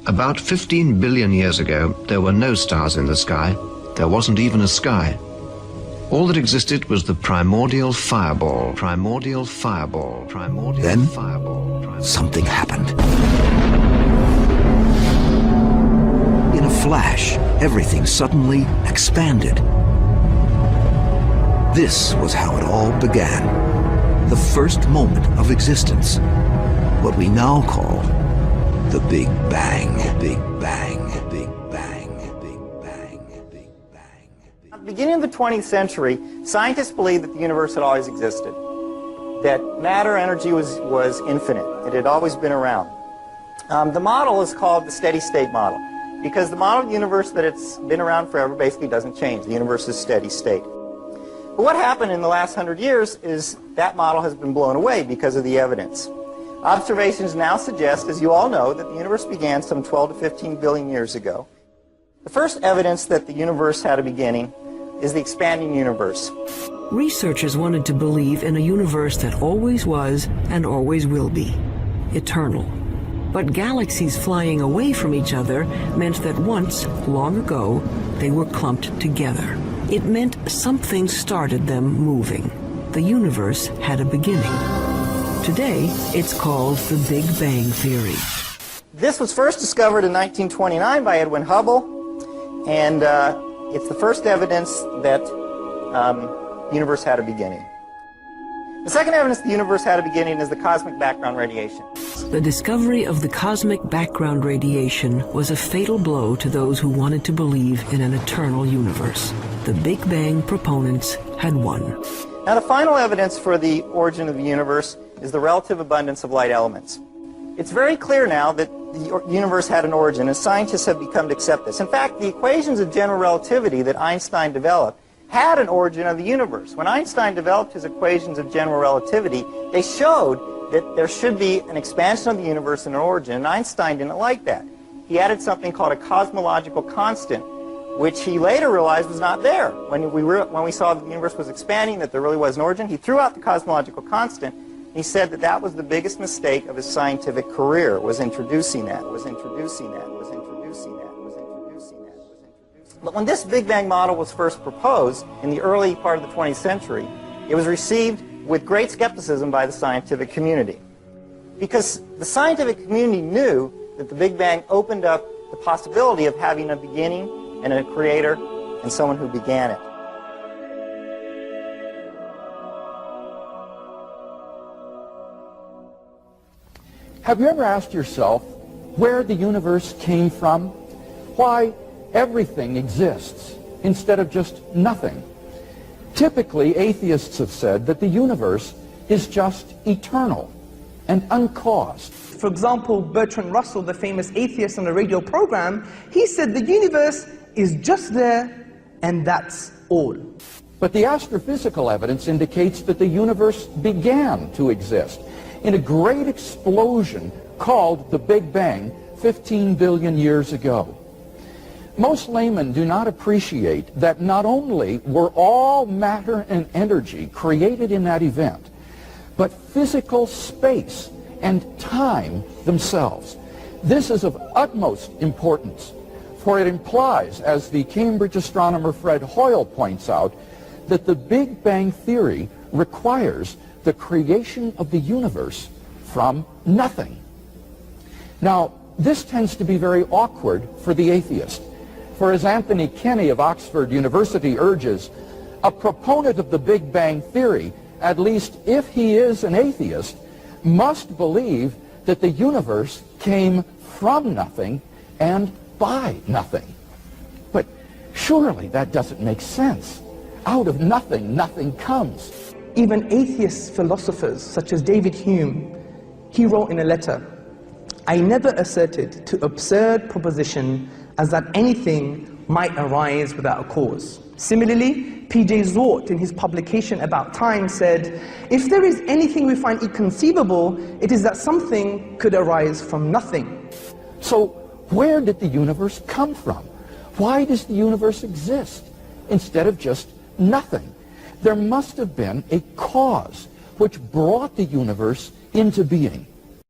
About 15 billion years ago, there were no stars in the sky. There wasn't even a sky. All that existed was the primordial fireball. Primordial fireball. Primordial then, fireball. Something happened. In a flash, everything suddenly expanded. This was how it all began. The first moment of existence. What we now call the Big Bang. Big Bang. Big Bang. Big Bang. Big Bang. At the beginning of the 20th century, scientists believed that the universe had always existed, that matter energy was infinite. It had always been around. The model is called the steady state model, because the model of the universe that it's been around forever basically doesn't change. The universe is steady state. But what happened in the last 100 years is that model has been blown away because of the evidence. Observations now suggest, as you all know, that the universe began some 12 to 15 billion years ago. The first evidence that the universe had a beginning is the expanding universe. Researchers wanted to believe in a universe that always was and always will be, eternal. But galaxies flying away from each other meant that once, long ago, they were clumped together. It meant something started them moving. The universe had a beginning. Today, it's called the Big Bang Theory. This was first discovered in 1929 by Edwin Hubble, and it's the first evidence that the universe had a beginning. The second evidence the universe had a beginning is the cosmic background radiation. The discovery of the cosmic background radiation was a fatal blow to those who wanted to believe in an eternal universe. The Big Bang proponents had won. Now, the final evidence for the origin of the universe is the relative abundance of light elements. It's very clear now that the universe had an origin, and scientists have become to accept this. In fact, the equations of general relativity that Einstein developed had an origin of the universe. When Einstein developed his equations of general relativity, they showed that there should be an expansion of the universe and an origin, and Einstein didn't like that. He added something called a cosmological constant, which he later realized was not there. When we saw that the universe was expanding, that there really was an origin, he threw out the cosmological constant. He said that that was the biggest mistake of his scientific career, was introducing that, was introducing that, was introducing that, was introducing that, was introducing that. But when this Big Bang model was first proposed in the early part of the 20th century, it was received with great skepticism by the scientific community. Because the scientific community knew that the Big Bang opened up the possibility of having a beginning and a creator and someone who began it. Have you ever asked yourself where the universe came from? Why everything exists instead of just nothing? Typically, atheists have said that the universe is just eternal and uncaused. For example, Bertrand Russell, the famous atheist on a radio program, he said the universe is just there and that's all. But the astrophysical evidence indicates that the universe began to exist in a great explosion called the Big Bang 15 billion years ago. Most laymen do not appreciate that not only were all matter and energy created in that event, but physical space and time themselves. This is of utmost importance, for it implies, as the Cambridge astronomer Fred Hoyle points out, that the Big Bang theory requires the creation of the universe from nothing. Now, this tends to be very awkward for the atheist, for as Anthony Kenny of Oxford University urges, a proponent of the Big Bang theory, at least if he is an atheist, must believe that the universe came from nothing and by nothing. But surely that doesn't make sense. Out of nothing, nothing comes. Even atheist philosophers such as David Hume, he wrote in a letter, "I never asserted to absurd proposition as that anything might arise without a cause." Similarly, P.J. Zort in his publication About Time said, "If there is anything we find inconceivable, it is that something could arise from nothing." So where did the universe come from? Why does the universe exist instead of just nothing? There must have been a cause which brought the universe into being.